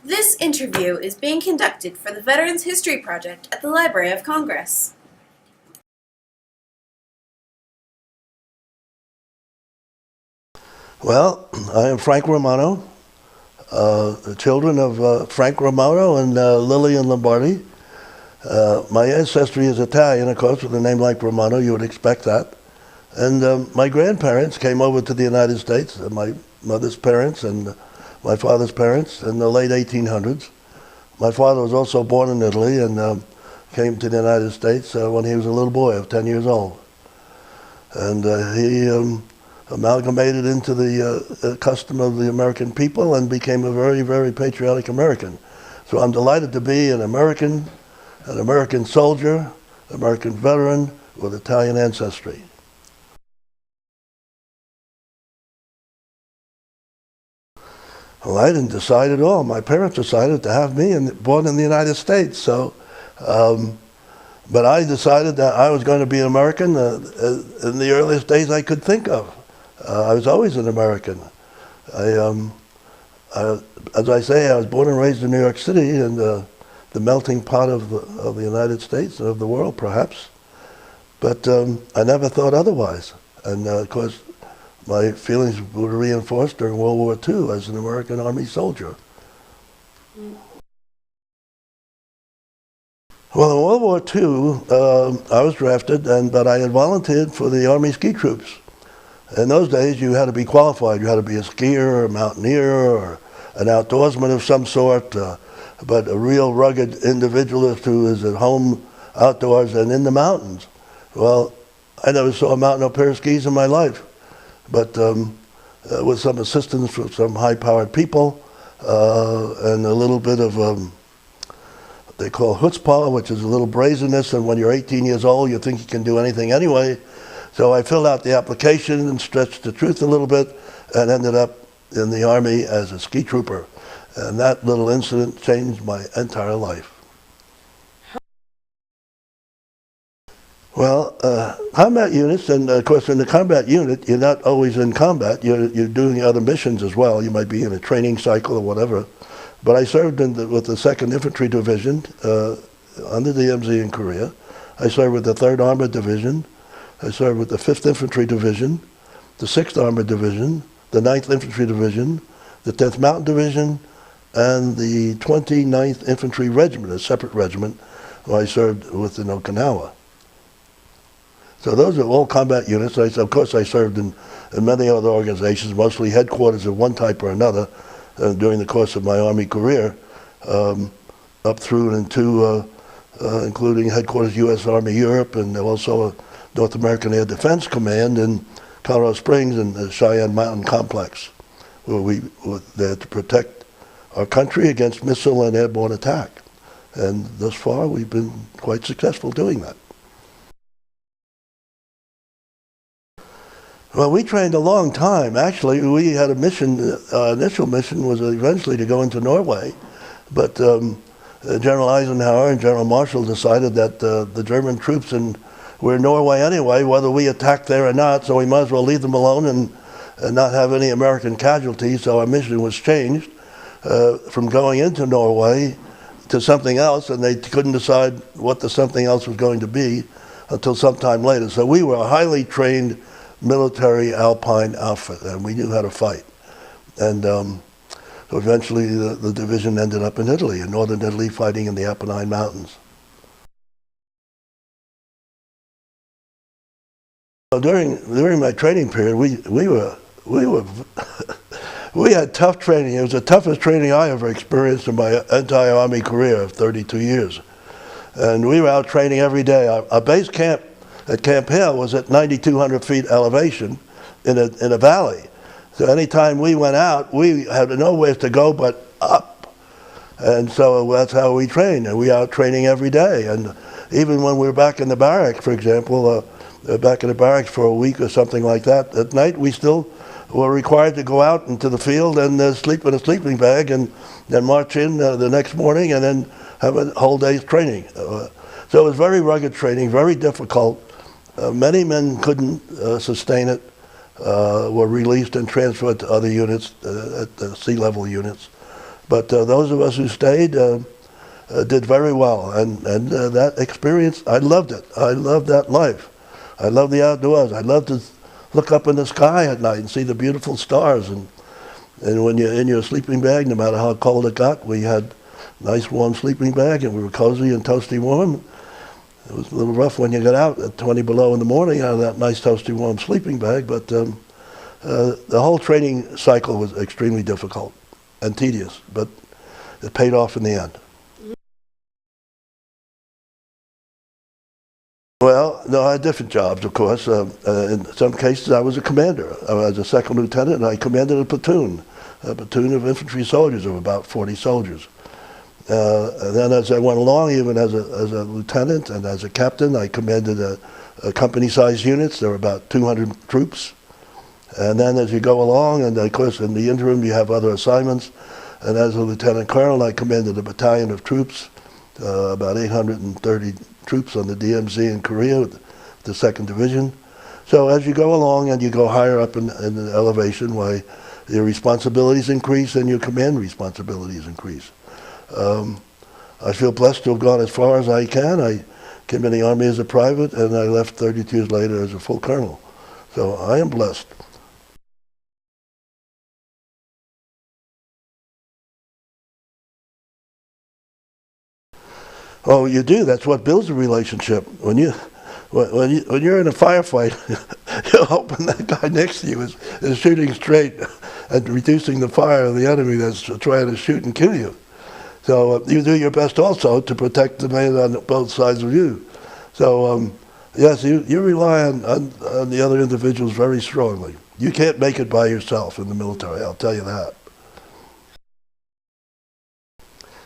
This interview is being conducted for the Veterans History Project at the Library of Congress. Well, I am Frank Romano, the children of Frank Romano and Lillian Lombardi. My ancestry is Italian, of course, with a name like Romano, you would expect that. And my grandparents came over to the United States, my mother's parents and my father's parents, in the late 1800s. My father was also born in Italy and came to the United States when he was a little boy of 10 years old. And he amalgamated into the custom of the American people and became a very, very patriotic American. So I'm delighted to be an American soldier, American veteran with Italian ancestry. Well, I didn't decide at all. My parents decided to have me born in the United States. So, but I decided that I was going to be an American in the earliest days I could think of. I was always an American. As I say, I was born and raised in New York City, and the melting pot of the United States, of the world, perhaps. But I never thought otherwise. And of course, my feelings were reinforced during World War II as an American Army soldier. Well, in World War II, I was drafted, but I had volunteered for the Army ski troops. In those days, you had to be qualified. You had to be a skier, a mountaineer, or an outdoorsman of some sort, but a real rugged individualist who is at home outdoors and in the mountains. Well, I never saw a mountain or pair of skis in my life. But with some assistance from some high-powered people and a little bit of what they call chutzpah, which is a little brazenness, and when you're 18 years old, you think you can do anything anyway. So I filled out the application and stretched the truth a little bit and ended up in the Army as a ski trooper. And that little incident changed my entire life. Well, combat units, and of course in the combat unit, you're not always in combat. You're doing other missions as well. You might be in a training cycle or whatever. But I served with the 2nd Infantry Division under the DMZ in Korea. I served with the 3rd Armored Division. I served with the 5th Infantry Division, the 6th Armored Division, the 9th Infantry Division, the 10th Mountain Division, and the 29th Infantry Regiment, a separate regiment, who I served with in Okinawa. So those are all combat units. Of course, I served in many other organizations, mostly headquarters of one type or another during the course of my Army career, up through and into including headquarters U.S. Army Europe, and also a North American Air Defense Command in Colorado Springs and the Cheyenne Mountain Complex, where we were there to protect our country against missile and airborne attack. And thus far, we've been quite successful doing that. Well, we trained a long time. Actually, we had a mission, our initial mission was eventually to go into Norway, but General Eisenhower and General Marshall decided that the German troops were in Norway anyway, whether we attacked there or not, so we might as well leave them alone and not have any American casualties, so our mission was changed from going into Norway to something else, and they couldn't decide what the something else was going to be until sometime later. So we were a highly trained military alpine outfit, and we knew how to fight. And so eventually the division ended up in Italy, in northern Italy, fighting in the Apennine Mountains. So during my training period, we had tough training. It was the toughest training I ever experienced in my entire Army career of 32 years. And we were out training every day. Our base camp at Camp Hale was at 9,200 feet elevation in a valley. So anytime we went out, we had nowhere to go but up. And so that's how we trained, and we out training every day. And even when we were back in the barracks, for example, back in the barracks for a week or something like that, at night we still were required to go out into the field and sleep in a sleeping bag and then march in the next morning and then have a whole day's training. So it was very rugged training, very difficult. Many men couldn't sustain it, were released and transferred to other units, at the sea level units. But those of us who stayed did very well, and that experience, I loved it. I loved that life. I loved the outdoors. I loved to look up in the sky at night and see the beautiful stars. And when you're in your sleeping bag, no matter how cold it got, we had a nice warm sleeping bag, and we were cozy and toasty warm. It was a little rough when you got out at 20 below in the morning out of that nice toasty warm sleeping bag, but the whole training cycle was extremely difficult and tedious, but it paid off in the end. Well, no, I had different jobs, of course. In some cases, I was a commander. I was a second lieutenant, and I commanded a platoon of infantry soldiers of about 40 soldiers. And then as I went along, even as a lieutenant and as a captain, I commanded a company-sized units. There were about 200 troops. And then as you go along, and of course in the interim you have other assignments, and as a lieutenant colonel, I commanded a battalion of troops, about 830 troops on the DMZ in Korea, the 2nd Division. So as you go along and you go higher up in the elevation, why your responsibilities increase and your command responsibilities increase. I feel blessed to have gone as far as I can. I came in the Army as a private, and I left 32 years later as a full colonel. So I am blessed. Oh, you do. That's what builds a relationship. When you're in a firefight, you're hoping that guy next to you is shooting straight and reducing the fire of the enemy that's trying to shoot and kill you. So you do your best also to protect the man on both sides of you. So yes, you rely on the other individuals very strongly. You can't make it by yourself in the military, I'll tell you that.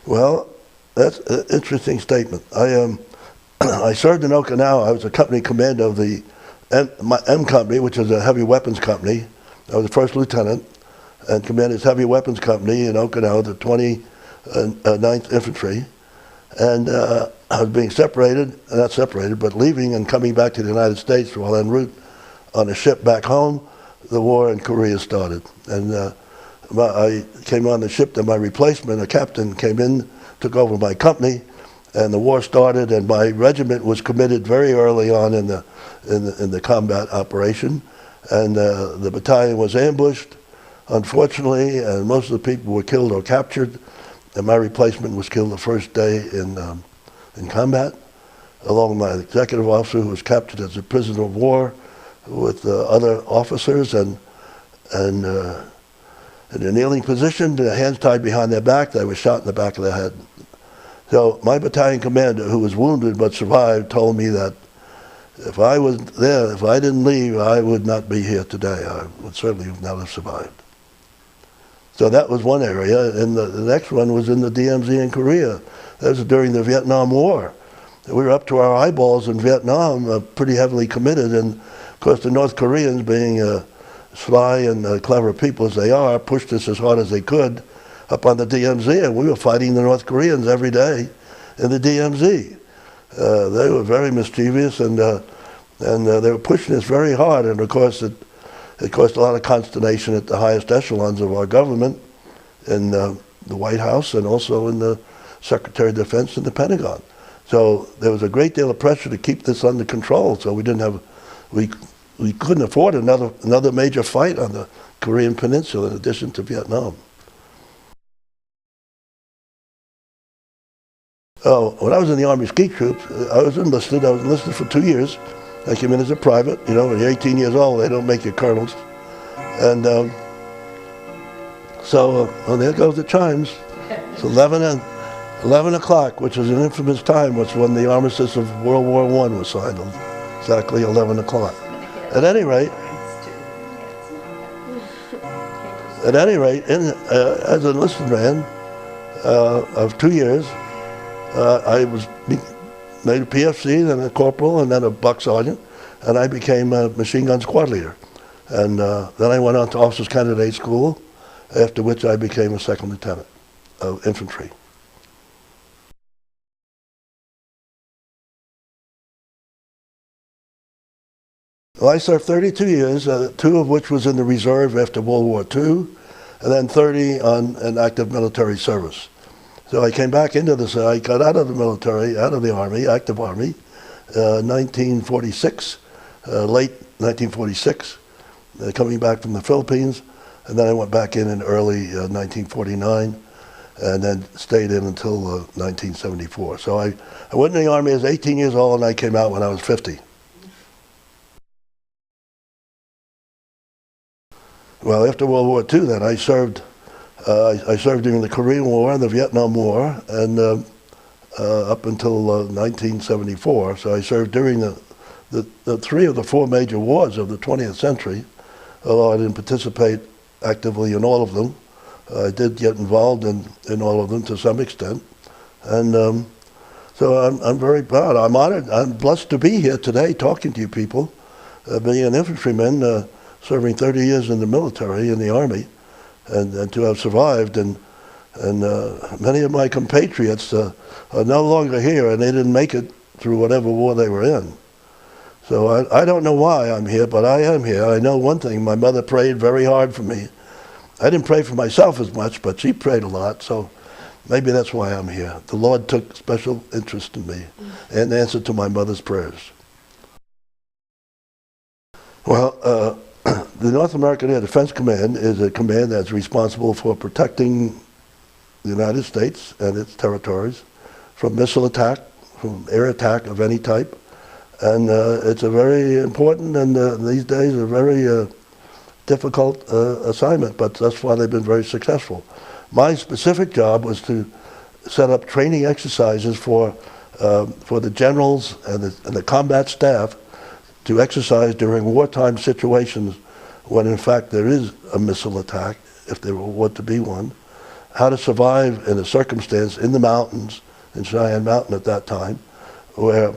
Well, that's an interesting statement. I served in Okinawa. I was a company commander of the M Company, which is a heavy weapons company. I was the first lieutenant and commanded this heavy weapons company in Okinawa, the 29th Infantry. And I was being separated, not separated, but leaving and coming back to the United States while en route on a ship back home. The war in Korea started. And I came on the ship, and my replacement, a captain, came in, took over my company, and the war started, and my regiment was committed very early on in the combat operation, and the battalion was ambushed, unfortunately, and most of the people were killed or captured, and my replacement was killed the first day in combat, along with my executive officer, who was captured as a prisoner of war with other officers, and in a kneeling position, their hands tied behind their back. They were shot in the back of the head. So my battalion commander, who was wounded but survived, told me that if I was there, if I didn't leave, I would not be here today. I would certainly not have survived. So that was one area, and the next one was in the DMZ in Korea. That was during the Vietnam War. We were up to our eyeballs in Vietnam, pretty heavily committed, and of course the North Koreans, being sly and clever people as they are, pushed us as hard as they could up on the DMZ, and we were fighting the North Koreans every day in the DMZ. They were very mischievous, and they were pushing us very hard, and of course it caused a lot of consternation at the highest echelons of our government, in the White House and also in the Secretary of Defense and the Pentagon. So there was a great deal of pressure to keep this under control, so we couldn't afford another major fight on the Korean Peninsula in addition to Vietnam. Oh, when I was in the Army Ski Troops, I was enlisted. I was enlisted for 2 years. I came in as a private. You know, when you're 18 years old, they don't make you colonels. And there goes the chimes. It's 11 o'clock, which is an infamous time, was when the armistice of World War I was signed. Exactly 11 o'clock. At any rate, as an enlisted man of 2 years, I was made a PFC, then a corporal, and then a buck sergeant, and I became a machine gun squad leader. And then I went on to officers candidate school, after which I became a second lieutenant of infantry. Well, I served 32 years, 2 of which was in the reserve after World War II. and then 30 on an active military service. So I came back into this. I got out of the military, out of the Army, active Army, 1946, late 1946, coming back from the Philippines, and then I went back in early 1949, and then stayed in until 1974. So I went in the Army as 18 years old, and I came out when I was 50. Well, after World War II, then I served. I served during the Korean War and the Vietnam War, and up until 1974. So I served during the three of the four major wars of the 20th century, although I didn't participate actively in all of them. I did get involved in all of them to some extent. And so I'm very proud. I'm honored. I'm blessed to be here today talking to you people, being an infantryman, serving 30 years in the military, in the Army, and to have survived. And many of my compatriots are no longer here, and they didn't make it through whatever war they were in. So I don't know why I'm here, but I am here. I know one thing, my mother prayed very hard for me. I didn't pray for myself as much, but she prayed a lot, so maybe that's why I'm here. The Lord took special interest in me in answer to my mother's prayers. Well, the North American Air Defense Command is a command that's responsible for protecting the United States and its territories from missile attack, from air attack of any type. And it's a very important and these days a very difficult assignment, but that's why they've been very successful. My specific job was to set up training exercises for the generals and the combat staff to exercise during wartime situations when in fact there is a missile attack, if there were to be one, how to survive in a circumstance in the mountains, in Cheyenne Mountain at that time, where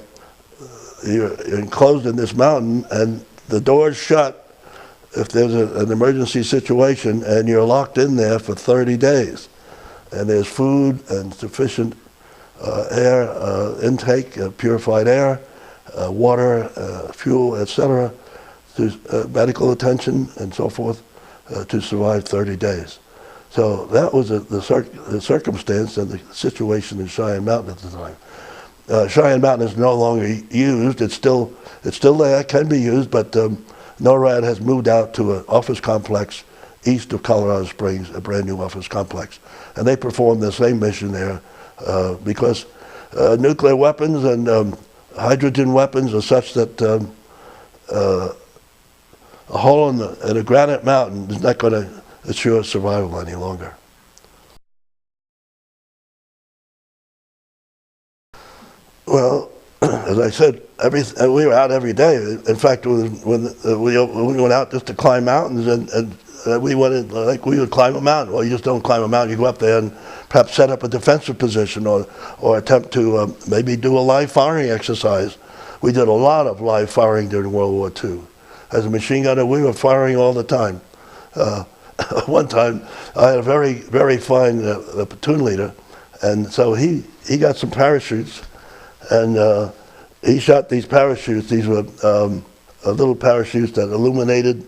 you're enclosed in this mountain and the door's shut if there's an emergency situation, and you're locked in there for 30 days. And there's food and sufficient air intake, purified air, water, fuel, etc., to medical attention and so forth, to survive 30 days. So that was the circumstance and the situation in Cheyenne Mountain at the time. Cheyenne Mountain is no longer used. It's still there, can be used, but NORAD has moved out to an office complex east of Colorado Springs, a brand new office complex. And they perform the same mission there because nuclear weapons and hydrogen weapons are such that a hole in a granite mountain is not going to assure survival any longer. Well, as I said, we were out every day. In fact, when we went out just to climb mountains, and we went in, like we would climb a mountain. Well, you just don't climb a mountain. You go up there and perhaps set up a defensive position or attempt to maybe do a live firing exercise. We did a lot of live firing during World War II. As a machine gunner, we were firing all the time. One time, I had a very, very fine platoon leader, and so he got some parachutes, and he shot these parachutes. These were little parachutes that illuminated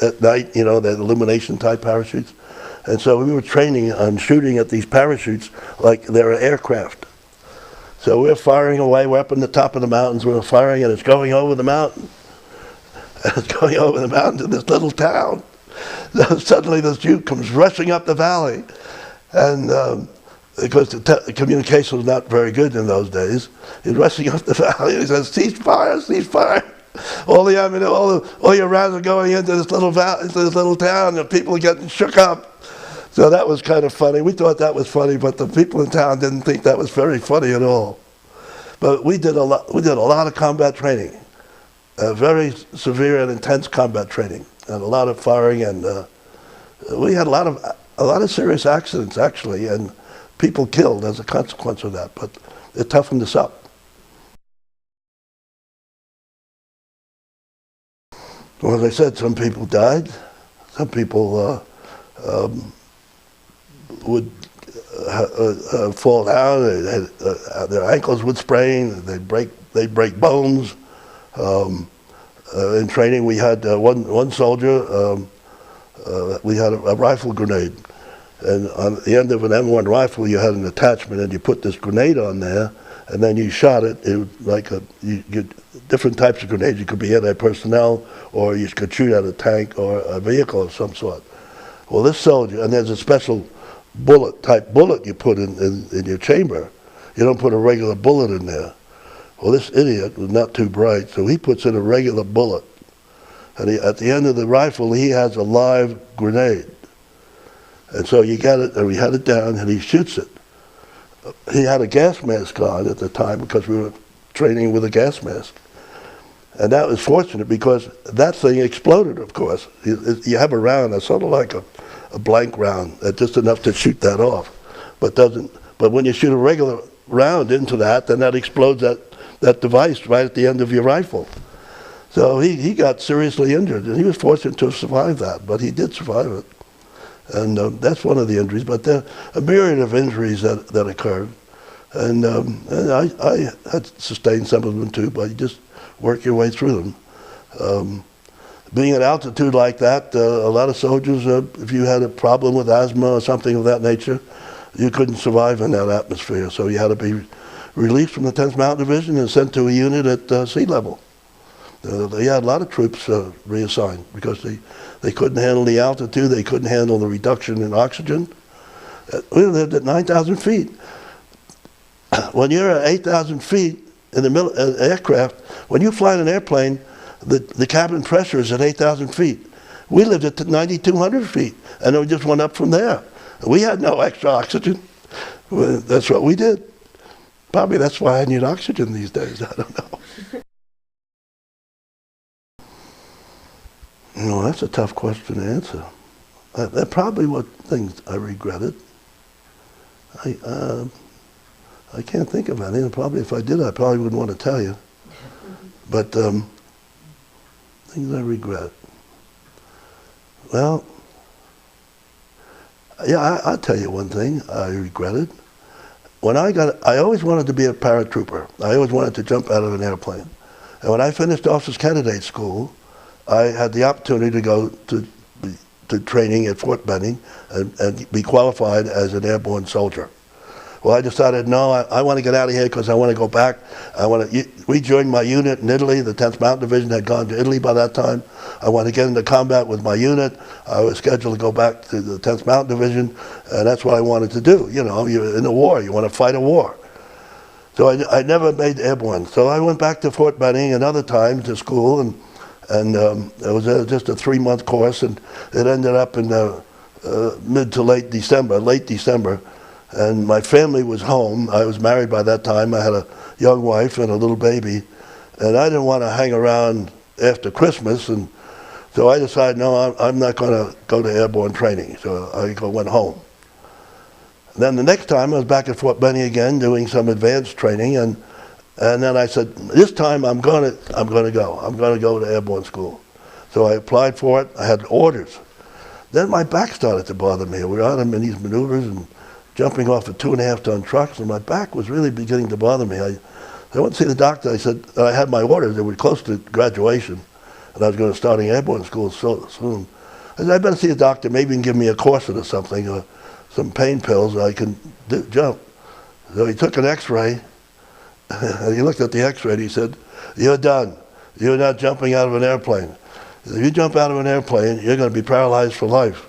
at night, you know, the illumination type parachutes. And so we were training on shooting at these parachutes like they were aircraft. So we're firing away, we're up on the top of the mountains, we're firing, and it's going over the mountain. And it's going over the mountain to this little town. So suddenly this Jew comes rushing up the valley, and because the communication was not very good in those days, he's rushing up the valley. He says, "Cease fire! Cease fire!" All your rounds are going into this little valley, into this little town, and people are getting shook up. So that was kind of funny. We thought that was funny, but the people in town didn't think that was very funny at all. But we did a lot. We did a lot of combat training, very severe and intense combat training, and a lot of firing, and we had a lot of serious accidents actually, and people killed as a consequence of that. But it toughened us up. Well, as I said, some people died. Some people would fall down. Their ankles would sprain. They'd break bones. In training, we had one soldier We had a rifle grenade. And on the end of an M1 rifle, you had an attachment, and you put this grenade on there, and then you shot it. It was like you get different types of grenades. You could be anti-personnel, or you could shoot at a tank or a vehicle of some sort. Well, this soldier, and there's a special type bullet you put in your chamber. You don't put a regular bullet in there. Well, this idiot was not too bright, so he puts in a regular bullet. And at the end of the rifle, he has a live grenade. And so you got it, and we had it down, and he shoots it. He had a gas mask on at the time because we were training with a gas mask. And that was fortunate because that thing exploded, of course. You have a round that's sort of like a blank round, that's just enough to shoot that off. But when you shoot a regular round into that, then that explodes that device right at the end of your rifle. So he got seriously injured, and he was fortunate to have survived that, but he did survive it. And that's one of the injuries, but there are a myriad of injuries that occurred. And I had sustained some of them too, but you just work your way through them. Being at altitude like that, a lot of soldiers, if you had a problem with asthma or something of that nature, you couldn't survive in that atmosphere. So you had to be released from the 10th Mountain Division and sent to a unit at sea level. They had a lot of troops reassigned because they couldn't handle the altitude, they couldn't handle the reduction in oxygen. We lived at 9,000 feet. When you're at 8,000 feet in the aircraft, when you fly in an airplane, the cabin pressure is at 8,000 feet. We lived at 9,200 feet, and we just went up from there. We had no extra oxygen. That's what we did. Probably that's why I need oxygen these days, I don't know. No, that's a tough question to answer. There probably were things I regretted. I can't think of any. Probably if I did, I probably wouldn't want to tell you. But things I regret. Well, yeah, I'll tell you one thing I regretted. I always wanted to be a paratrooper. I always wanted to jump out of an airplane. And when I finished officers candidate school, I had the opportunity to go to training at Fort Benning and be qualified as an airborne soldier. Well, I decided, no, I want to get out of here because I want to go back. I want to rejoin my unit in Italy. The 10th Mountain Division had gone to Italy by that time. I want to get into combat with my unit. I was scheduled to go back to the 10th Mountain Division, and that's what I wanted to do. You know, you're in a war. You want to fight a war. So I never made airborne. So I went back to Fort Benning another time to school, and it was just a 3-month course, and it ended up in mid to late December. And my family was home. I was married by that time. I had a young wife and a little baby. And I didn't want to hang around after Christmas. And so I decided, no, I'm not going to go to airborne training. So I went home. And then the next time I was back at Fort Benning again doing some advanced training. And then I said, this time I'm going to go. I'm going to go to airborne school. So I applied for it. I had orders. Then my back started to bother me. We were out in these maneuvers and jumping off of 2.5-ton trucks, and my back was really beginning to bother me. I went to see the doctor. I said, I had my orders. They were close to graduation, and I was going to start airborne school so soon. I said, I better see a doctor. Maybe he can give me a corset or something, or some pain pills I can jump. So he took an x-ray, and he looked at the x-ray, and he said, you're done. You're not jumping out of an airplane. If you jump out of an airplane, you're going to be paralyzed for life.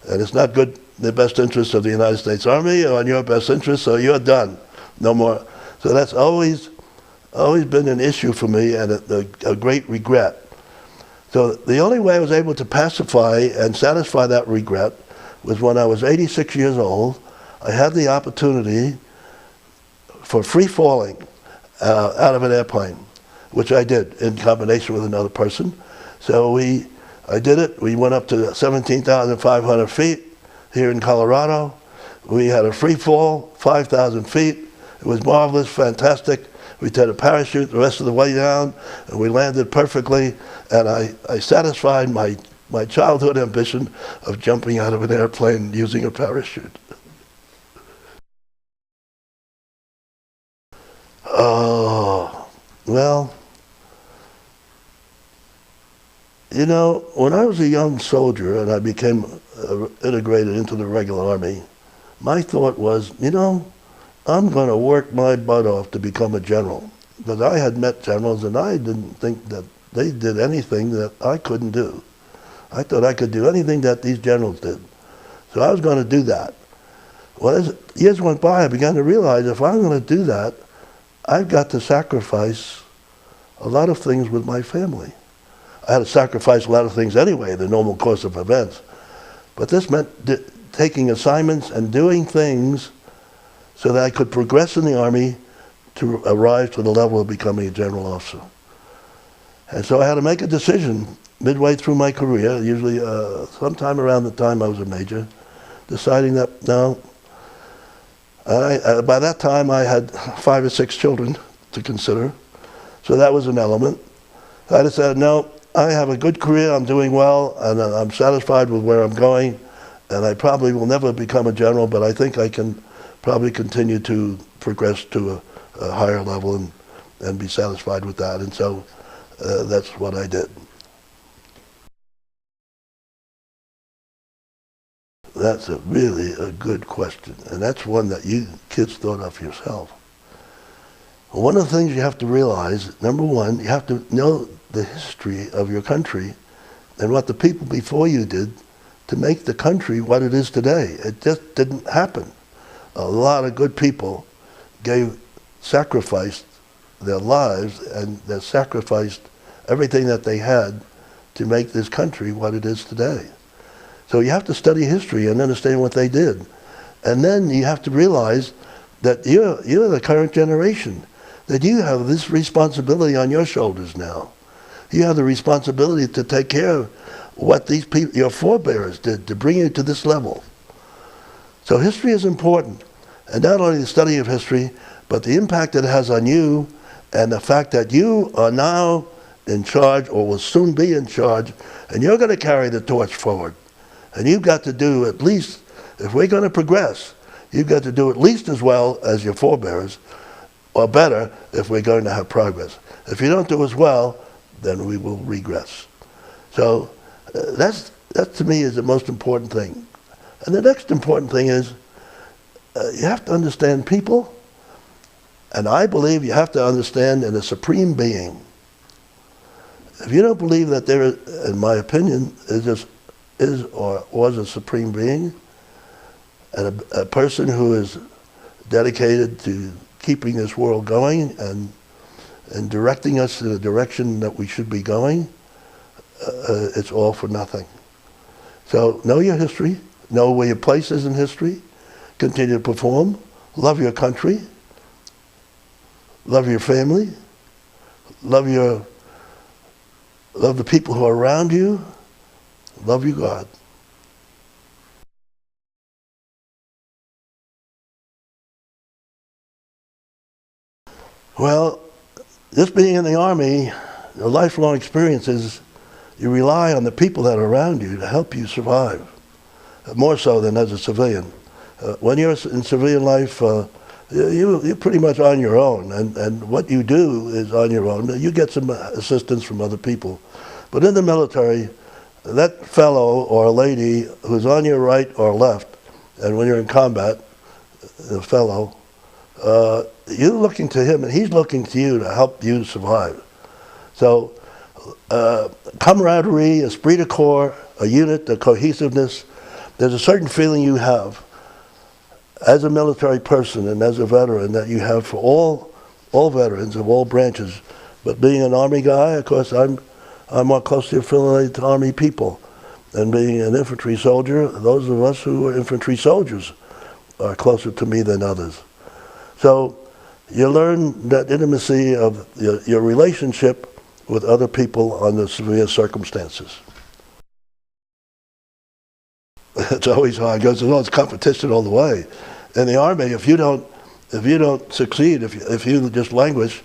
And it's not good in the best interest of the United States Army or in your best interest, so you're done. No more. So that's always been an issue for me and a great regret. So the only way I was able to pacify and satisfy that regret was when I was 86 years old. I had the opportunity for free falling out of an airplane, which I did in combination with another person. So I did it. We went up to 17,500 feet here in Colorado. We had a free fall, 5,000 feet. It was marvelous, fantastic. We did a parachute the rest of the way down, and we landed perfectly. And I satisfied my childhood ambition of jumping out of an airplane using a parachute. Oh, well, You know, when I was a young soldier and I became integrated into the regular army, my thought was, you know, I'm going to work my butt off to become a general. Because I had met generals and I didn't think that they did anything that I couldn't do. I thought I could do anything that these generals did. So I was going to do that. Well, as years went by, I began to realize if I'm going to do that, I've got to sacrifice a lot of things with my family. I had to sacrifice a lot of things anyway, the normal course of events. But this meant taking assignments and doing things so that I could progress in the Army to arrive to the level of becoming a general officer. And so I had to make a decision midway through my career, usually sometime around the time I was a major, deciding that, no, by that time I had 5 or 6 children to consider, so that was an element. I decided, no, I have a good career, I'm doing well, and I'm satisfied with where I'm going, and I probably will never become a general, but I think I can probably continue to progress to a higher level and be satisfied with that, and so that's what I did. That's really a good question, and that's one that you kids thought of yourself. One of the things you have to realize, number one, you have to know the history of your country and what the people before you did to make the country what it is today. It just didn't happen. A lot of good people sacrificed their lives and they sacrificed everything that they had to make this country what it is today. So you have to study history and understand what they did. And then you have to realize that you're the current generation, that you have this responsibility on your shoulders now. You have the responsibility to take care of what these people, your forebears did to bring you to this level. So history is important. And not only the study of history, but the impact it has on you and the fact that you are now in charge or will soon be in charge, and you're going to carry the torch forward. And you've got to do at least, if we're going to progress, you've got to do at least as well as your forebears, or better if we're going to have progress. If you don't do as well, then we will regress. So that to me is the most important thing. And the next important thing is you have to understand people, and I believe you have to understand in a supreme being. If you don't believe that there is, in my opinion, is or was a supreme being, and a person who is dedicated to keeping this world going and directing us in the direction that we should be going, it's all for nothing. So know your history, know where your place is in history, continue to perform, love your country, love your family, love the people who are around you, love your God. Well, just being in the Army, a lifelong experience is you rely on the people that are around you to help you survive, more so than as a civilian. When you're in civilian life, you're pretty much on your own, and what you do is on your own. You get some assistance from other people. But in the military, that fellow or lady who's on your right or left, and when you're in combat, the fellow, you're looking to him and he's looking to you to help you survive. So camaraderie, esprit de corps, a unit, the cohesiveness, there's a certain feeling you have as a military person and as a veteran that you have for all veterans of all branches. But being an Army guy, of course, I'm more closely affiliated to Army people. And being an infantry soldier, those of us who are infantry soldiers are closer to me than others. So you learn that intimacy of your relationship with other people under severe circumstances. It's always hard because it's competition all the way. In the Army, if you don't succeed, if you just languish,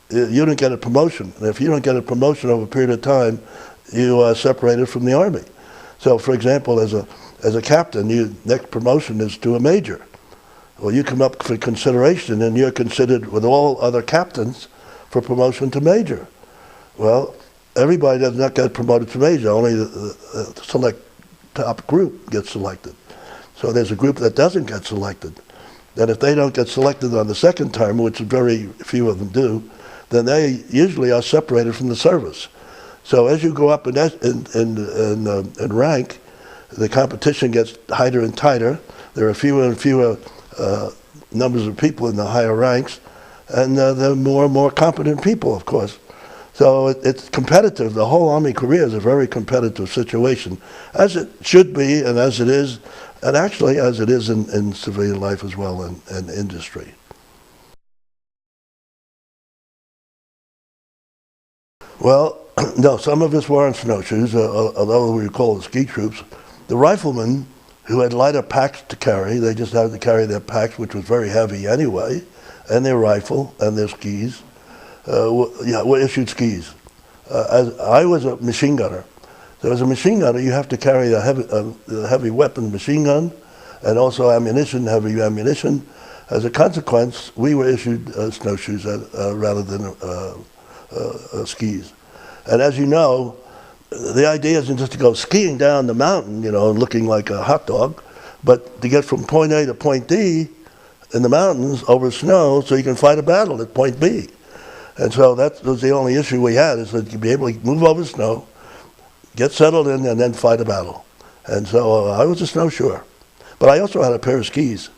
you don't get a promotion. And if you don't get a promotion over a period of time, you are separated from the Army. So, for example, as a captain, next promotion is to a major. Well, you come up for consideration, and you're considered with all other captains for promotion to major. Well, everybody does not get promoted to major. Only the select top group gets selected. So there's a group that doesn't get selected. Then if they don't get selected on the second term, which very few of them do, then they usually are separated from the service. So as you go up in rank, the competition gets tighter and tighter. There are fewer and fewer numbers of people in the higher ranks, and there are more and more competent people, of course. So it's competitive. The whole Army career is a very competitive situation, as it should be and as it is, and actually as it is in civilian life as well, and industry. Well, no, some of us were on snowshoes, although we were called the ski troops. The riflemen who had lighter packs to carry, they just had to carry their packs, which was very heavy anyway, and their rifle and their skis. Were issued skis. As I was a machine gunner. So as a machine gunner, you have to carry a heavy weapon machine gun, and also ammunition, heavy ammunition. As a consequence, we were issued snowshoes rather than skis. And as you know, the idea isn't just to go skiing down the mountain, you know, looking like a hot dog, but to get from point A to point D in the mountains over snow so you can fight a battle at point B. And so that was the only issue we had, is that you'd be able to move over snow, get settled in, and then fight a battle. And so I was a snowshoer. But I also had a pair of skis.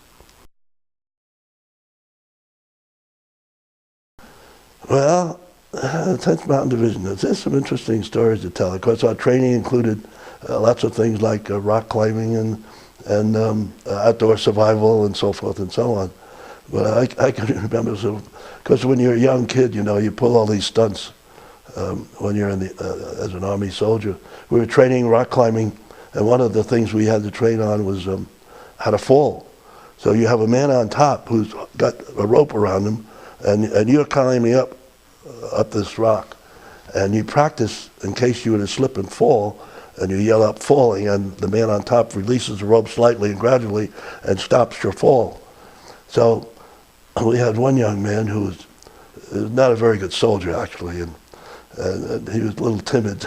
Well, 10th Mountain Division, there's some interesting stories to tell. Of course, our training included lots of things like rock climbing and outdoor survival and so forth and so on. But I can remember, because when you're a young kid, you know, you pull all these stunts when you're as an Army soldier. We were training rock climbing, and one of the things we had to train on was how to fall. So you have a man on top who's got a rope around him, and you're climbing up this rock, and you practice in case you were to slip and fall, and you yell out falling, and the man on top releases the rope slightly and gradually and stops your fall. So we had one young man who was not a very good soldier, actually, and he was a little timid.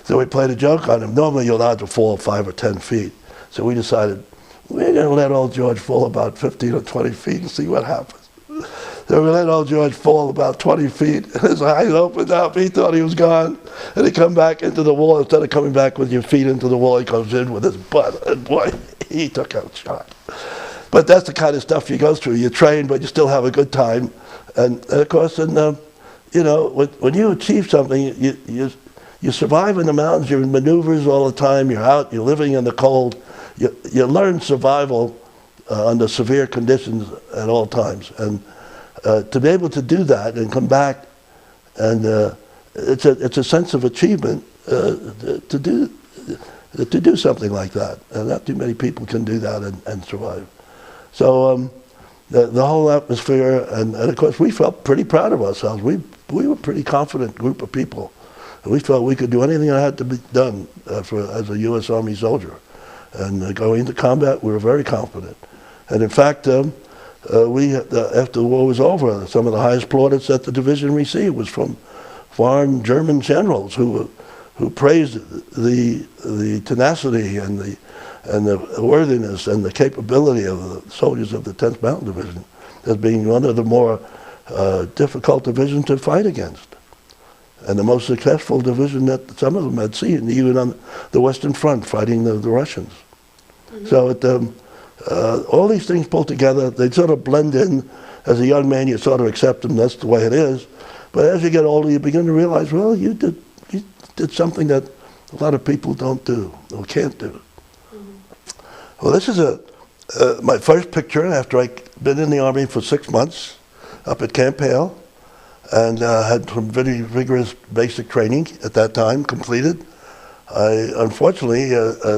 So we played a joke on him. Normally you're allowed to fall 5 or 10 feet. So we decided we're going to let old George fall about 15 or 20 feet and see what happens. So we let old George fall about 20 feet, and his eyes opened up. He thought he was gone. And he come back into the wall. Instead of coming back with your feet into the wall, he comes in with his butt. And boy, he took out a shot. But that's the kind of stuff you go through. You train, but you still have a good time. And of course, you know, when you achieve something, you survive in the mountains. You're in maneuvers all the time. You're out. You're living in the cold. You learn survival under severe conditions at all times. And to be able to do that and come back, and it's a sense of achievement to do something like that. And not too many people can do that and survive. So the whole atmosphere, and of course we felt pretty proud of ourselves. We were a pretty confident group of people. And we felt we could do anything that had to be done as a U.S. Army soldier. And going into combat, we were very confident. And in fact, after the war was over, some of the highest plaudits that the division received was from foreign German generals who praised the tenacity and the worthiness and the capability of the soldiers of the 10th Mountain Division as being one of the more difficult divisions to fight against, and the most successful division that some of them had seen, even on the Western Front fighting the Russians. Mm-hmm. So all these things pulled together, they sort of blend in. As a young man, you sort of accept them, that's the way it is. But as you get older, you begin to realize, well, you did something that a lot of people don't do or can't do. Mm-hmm. Well, this is my first picture after I'd been in the Army for 6 months up at Camp Hale, and had some very rigorous basic training at that time completed. I unfortunately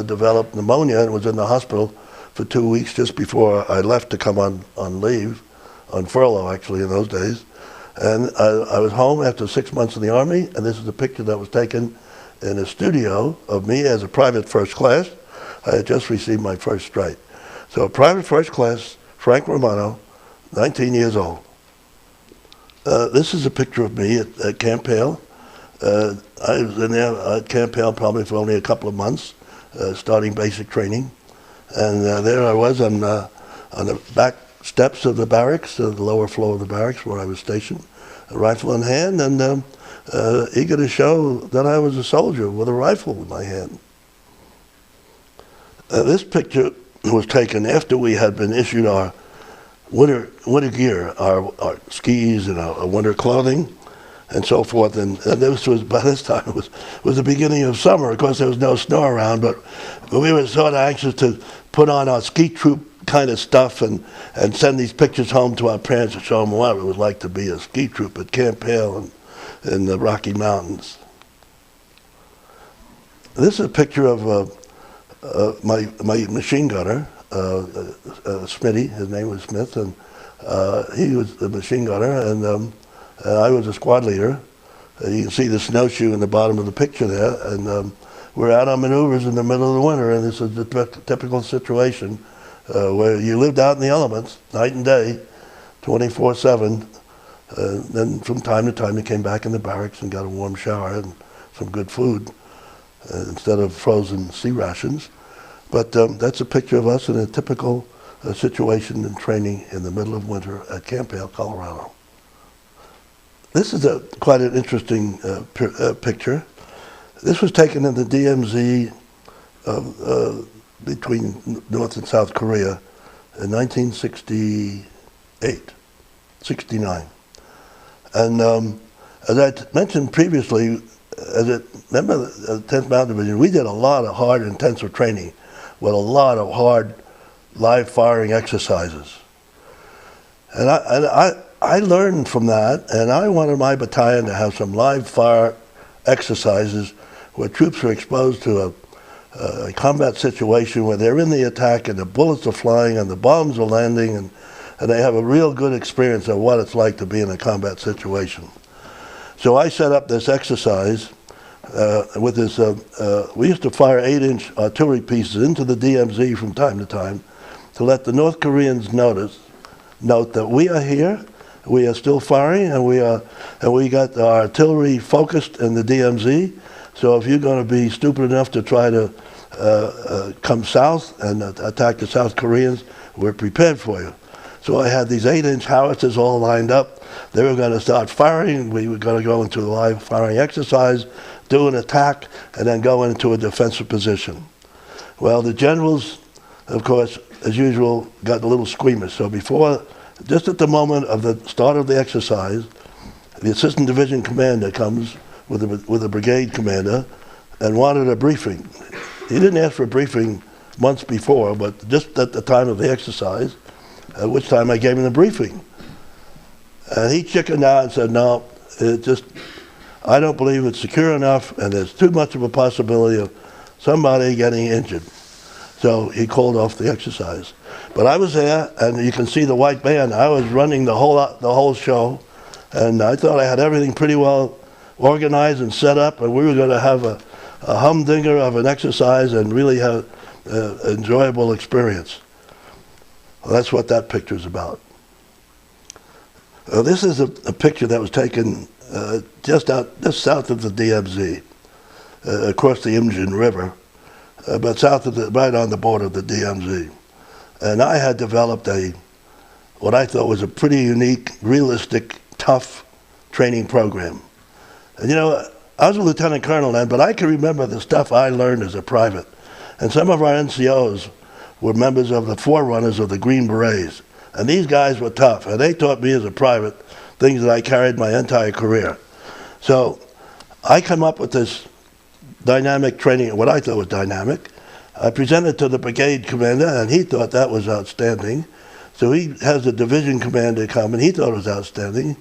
developed pneumonia and was in the hospital for 2 weeks just before I left to come on leave, on furlough actually in those days. And I was home after 6 months in the Army, and this is a picture that was taken in a studio of me as a private first class. I had just received my first stripe. So private first class, Frank Romano, 19 years old. This is a picture of me at Camp Hale. I was in there at Camp Hale probably for only a couple of months, starting basic training. And there I was on the back steps of the barracks, the lower floor of the barracks where I was stationed, a rifle in hand, and eager to show that I was a soldier with a rifle in my hand. This picture was taken after we had been issued our winter gear, our skis and our winter clothing and so forth. And this was, by this time, it was the beginning of summer. Of course, there was no snow around, but we were sort of anxious to put on our ski troop kind of stuff and send these pictures home to our parents to show them what it was like to be a ski troop at Camp Hale in the Rocky Mountains. This is a picture of my machine gunner, Smitty. His name was Smith, and he was the machine gunner, and I was a squad leader. You can see the snowshoe in the bottom of the picture there, and we're out on maneuvers in the middle of the winter, and this is the typical situation where you lived out in the elements, night and day, 24/7. Then from time to time you came back in the barracks and got a warm shower and some good food instead of frozen sea rations. But that's a picture of us in a typical situation in training in the middle of winter at Camp Hale, Colorado. This is quite an interesting picture. This was taken in the DMZ between North and South Korea in 1968, 69. And as I mentioned previously, as a member of the 10th Mountain Division, we did a lot of hard, intensive training with a lot of hard live firing exercises. And I learned from that, and I wanted my battalion to have some live fire exercises where troops are exposed to a combat situation where they're in the attack and the bullets are flying and the bombs are landing, and they have a real good experience of what it's like to be in a combat situation. So I set up this exercise with this, we used to fire 8-inch artillery pieces into the DMZ from time to time to let the North Koreans note that we are here, we are still firing, and we got our artillery focused in the DMZ. So if you're going to be stupid enough to try to come south and attack the South Koreans, we're prepared for you. So I had these 8-inch howitzers all lined up. They were going to start firing. We were going to go into a live firing exercise, do an attack, and then go into a defensive position. Well, the generals, of course, as usual, got a little squeamish. So just at the moment of the start of the exercise, the assistant division commander comes with a brigade commander and wanted a briefing. He didn't ask for a briefing months before, but just at the time of the exercise, at which time I gave him the briefing. And he chickened out and said, no, I don't believe it's secure enough, and there's too much of a possibility of somebody getting injured. So he called off the exercise. But I was there, and you can see the white band. I was running the whole show, and I thought I had everything pretty well organized and set up, and we were going to have a humdinger of an exercise and really have an enjoyable experience. Well, that's what that picture is about. This is a picture that was taken just south of the DMZ, across the Imjin River, but right on the border of the DMZ. And I had developed what I thought was a pretty unique, realistic, tough training program. And you know, I was a lieutenant colonel then, but I can remember the stuff I learned as a private. And some of our NCOs were members of the forerunners of the Green Berets. And these guys were tough, and they taught me as a private things that I carried my entire career. So I come up with this dynamic training, what I thought was dynamic. I presented to the brigade commander, and he thought that was outstanding. So he has the division commander come, and he thought it was outstanding.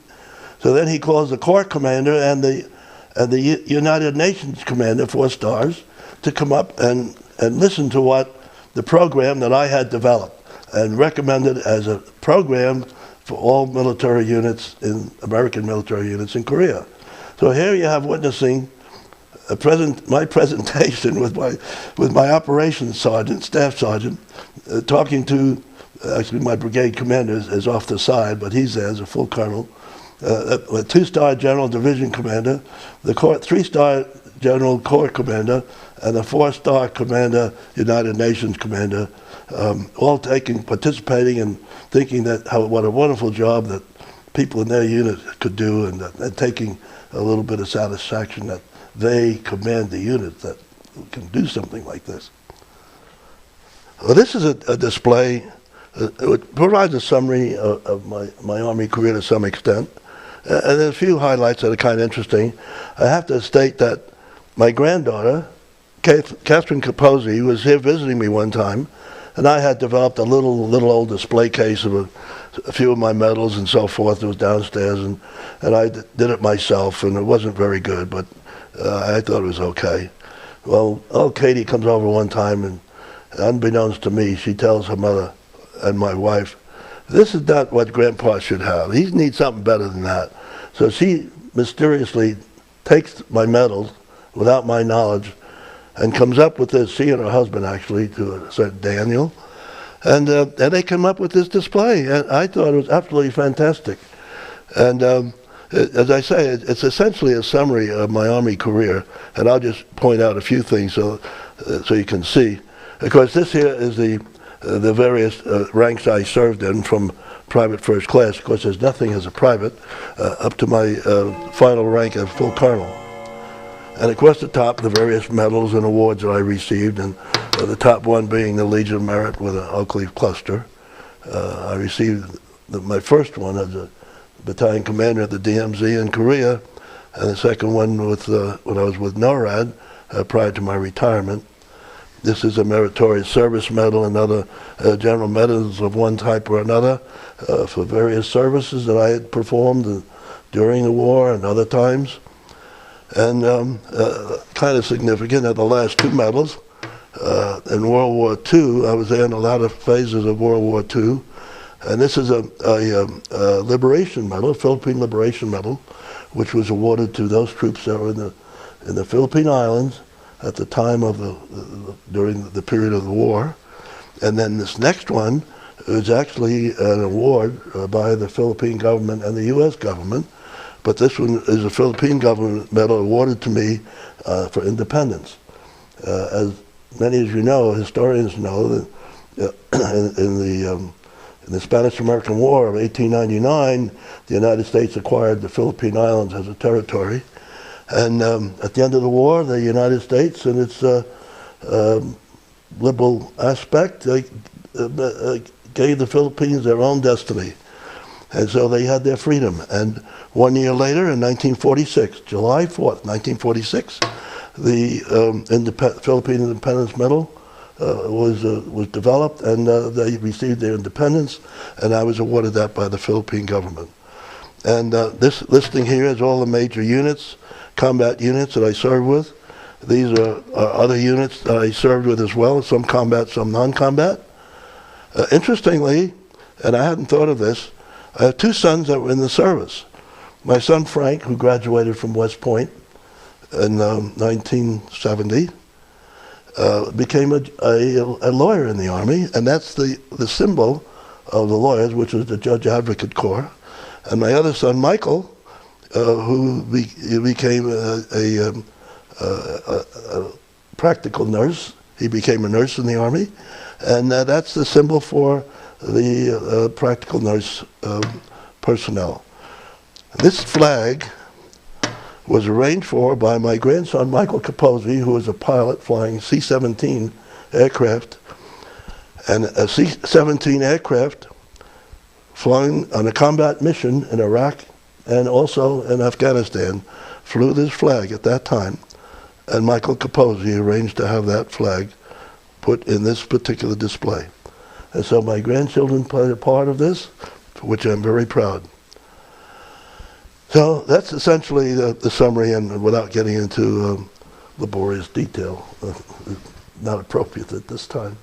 So then he calls the Corps commander and the United Nations commander, 4 stars, to come up and listen to what the program that I had developed and recommended as a program for all military units American military units in Korea. So here you have witnessing my presentation with my operations sergeant, staff sergeant, talking to, actually my brigade commander is off the side, but he's there as a full colonel, a 2-star General Division Commander, the 3-star General Corps Commander, and a 4-star Commander, United Nations Commander, all participating and thinking that what a wonderful job that people in their unit could do, and taking a little bit of satisfaction that they command the unit that can do something like this. Well, this is a display. It provides a summary of my Army career to some extent. And there's a few highlights that are kind of interesting. I have to state that my granddaughter, Catherine Capozzi, was here visiting me one time, and I had developed a little old display case of a few of my medals and so forth. It was downstairs, and I did it myself, and it wasn't very good, but I thought it was okay. Well, Katie comes over one time, and unbeknownst to me, she tells her mother and my wife, "This is not what Grandpa should have. He needs something better than that." So she mysteriously takes my medals without my knowledge and comes up with this, she and her husband actually, to a certain Daniel, and they come up with this display, and I thought it was absolutely fantastic. And as I say, it's essentially a summary of my Army career, and I'll just point out a few things so you can see. Of course, this here is the various ranks I served in, from private first class. Of course, there's nothing as a private, up to my final rank of full colonel. And across the top, the various medals and awards that I received, and the top one being the Legion of Merit with an oak leaf cluster. I received my first one as a battalion commander at the DMZ in Korea, and the second one when I was with NORAD prior to my retirement. This is a Meritorious Service Medal and other general medals of one type or another for various services that I had performed during the war and other times. And kind of significant are the last 2 medals. In World War II, I was there in a lot of phases of World War II. And this is a Liberation Medal, a Philippine Liberation Medal, which was awarded to those troops that were in the Philippine Islands at the time of during the period of the war. And then this next one is actually an award by the Philippine government and the U.S. government, but this one is a Philippine government medal awarded to me for independence. As many of you know, historians know, that in the Spanish-American War of 1899, the United States acquired the Philippine Islands as a territory. And at the end of the war, the United States, in its liberal aspect, gave the Philippines their own destiny. And so they had their freedom. And 1 year later, in 1946, July 4th, 1946, the Philippine Independence Medal was developed, and they received their independence, and I was awarded that by the Philippine government. And this listing here is all the major units, combat units that I served with. These are other units that I served with as well, some combat, some non-combat. Interestingly, and I hadn't thought of this, I have 2 sons that were in the service. My son Frank, who graduated from West Point in 1970, became a lawyer in the Army, and that's the symbol of the lawyers, which is the Judge Advocate Corps. And my other son Michael, who became a practical nurse. He became a nurse in the Army, and that's the symbol for the practical nurse personnel. This flag was arranged for by my grandson Michael Capozzi, who was a pilot flying C-17 aircraft, and a C-17 aircraft flying on a combat mission in Iraq and also in Afghanistan flew this flag at that time, and Michael Capozzi arranged to have that flag put in this particular display. And so my grandchildren played a part of this, for which I'm very proud. So that's essentially the summary, and without getting into laborious detail, not appropriate at this time.